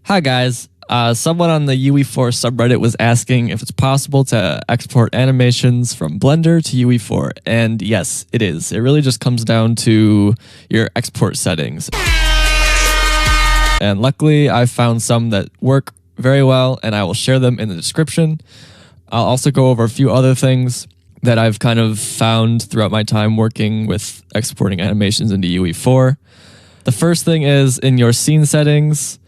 Hi guys, someone on the UE4 subreddit was asking if it's possible to export animations from Blender to UE4, and yes, it is. It really just comes down to your export settings. And luckily, I found some that work very well, and I will share them in the description. I'll also go over a few other things that I've kind of found throughout my time working with exporting animations into UE4. The first thing is in your scene settings,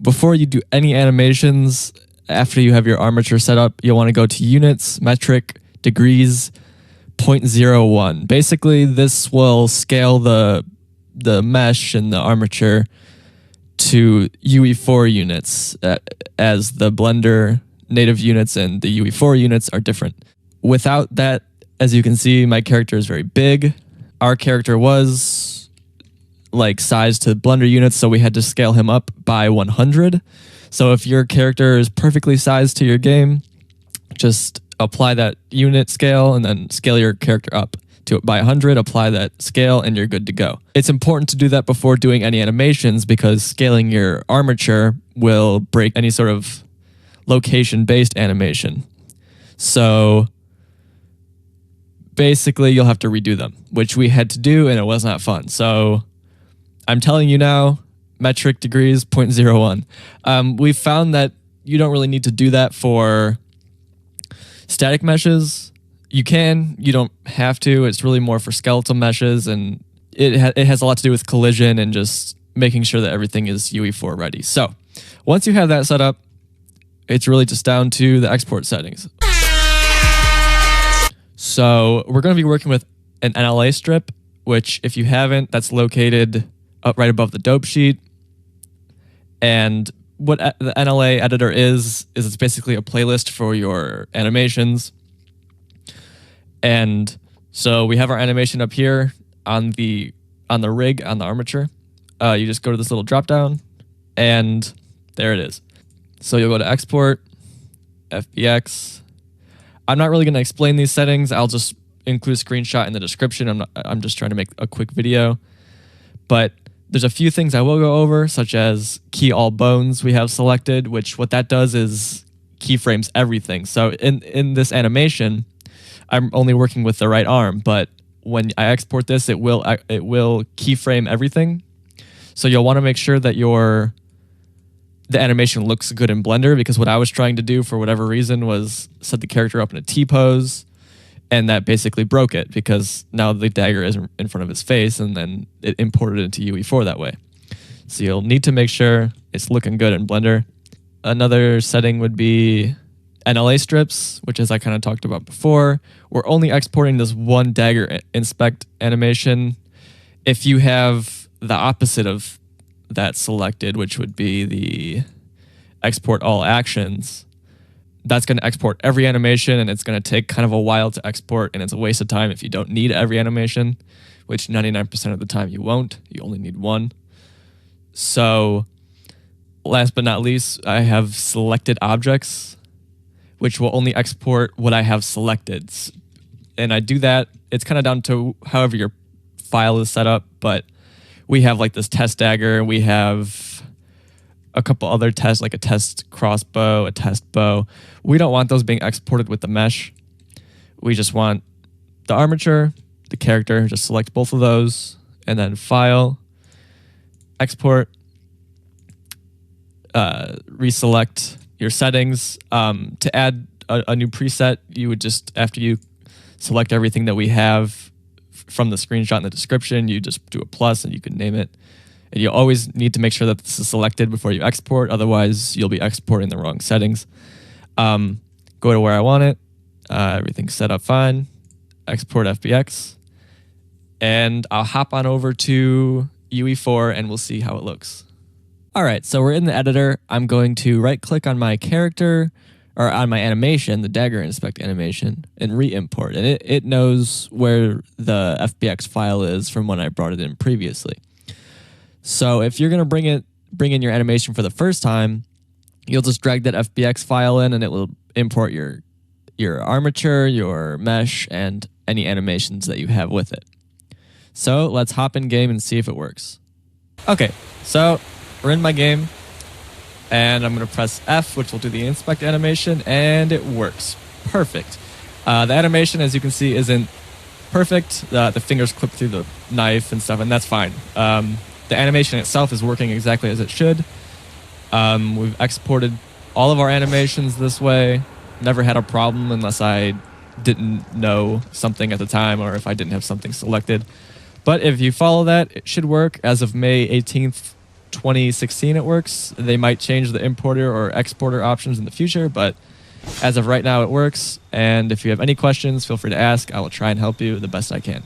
before you do any animations, after you have your armature set up, you'll want to go to units, metric, degrees, 0.01. Basically, this will scale the mesh and the armature to UE4 units, as the Blender native units and the UE4 units are different. Without that, as you can see, my character is very big. Our character was like sized to Blender units, so we had to scale him up by 100. So if your character is perfectly sized to your game, just apply that unit scale and then scale your character up to by 100, apply that scale, and you're good to go. It's important to do that before doing any animations because scaling your armature will break any sort of location-based animation. So basically, you'll have to redo them, which we had to do, and it was not fun. So I'm telling you now, metric degrees, 0.01. We found that you don't really need to do that for static meshes. You can, you don't have to. It's really more for skeletal meshes, and it has a lot to do with collision and just making sure that everything is UE4 ready. So once you have that set up, it's really just down to the export settings. So we're going to be working with an NLA strip, which if you haven't, that's located up right above the dope sheet. And what the NLA editor is it's basically a playlist for your animations. And so we have our animation up here on the rig, on the armature. You just go to this little drop down, and there it is. So you'll go to export, FBX. I'm not really going to explain these settings. I'll just include a screenshot in the description. I'm just trying to make a quick video. But there's a few things I will go over, such as key all bones we have selected, which what that does is keyframes everything. So in this animation, I'm only working with the right arm, but when I export this, it will keyframe everything. So you'll want to make sure that the animation looks good in Blender, because what I was trying to do for whatever reason was set the character up in a T-pose, and that basically broke it because now the dagger is in front of his face, and then it imported into UE4 that way. So you'll need to make sure it's looking good in Blender. Another setting would be NLA strips, which, as I kind of talked about before, we're only exporting this one dagger inspect animation. If you have the opposite of that selected, which would be the export all actions, that's going to export every animation, and it's going to take kind of a while to export, and it's a waste of time if you don't need every animation, which 99% of the time you won't. You only need one. So last but not least, I have selected objects, which will only export what I have selected. And I do that, it's kind of down to however your file is set up, but we have like this test dagger, we have a couple other tests, like a test crossbow, a test bow. We don't want those being exported with the mesh. We just want the armature, the character, just select both of those, and then file, export, reselect your settings. To add a new preset, you would just, after you select everything that we have from the screenshot in the description, you just do a plus and you can name it. And you always need to make sure that this is selected before you export, otherwise you'll be exporting the wrong settings. Go to where I want it, everything's set up fine, export FBX, and I'll hop on over to UE4 and we'll see how it looks. All right, so we're in the editor. I'm going to right click on my character, or on my animation, the dagger inspect animation, and re-import. And it knows where the FBX file is from when I brought it in previously. So if you're going to bring in your animation for the first time, you'll just drag that FBX file in, and it will import your armature, your mesh, and any animations that you have with it. So let's hop in game and see if it works. Okay, so we're in my game. And I'm going to press F, which will do the inspect animation, and it works. Perfect. The animation, as you can see, isn't perfect. The fingers clip through the knife and stuff, and that's fine. The animation itself is working exactly as it should. We've exported all of our animations this way. Never had a problem unless I didn't know something at the time or if I didn't have something selected. But if you follow that, it should work. As of May 18th, 2016, it works. They might change the importer or exporter options in the future, but as of right now, it works. And if you have any questions, feel free to ask. I will try and help you the best I can.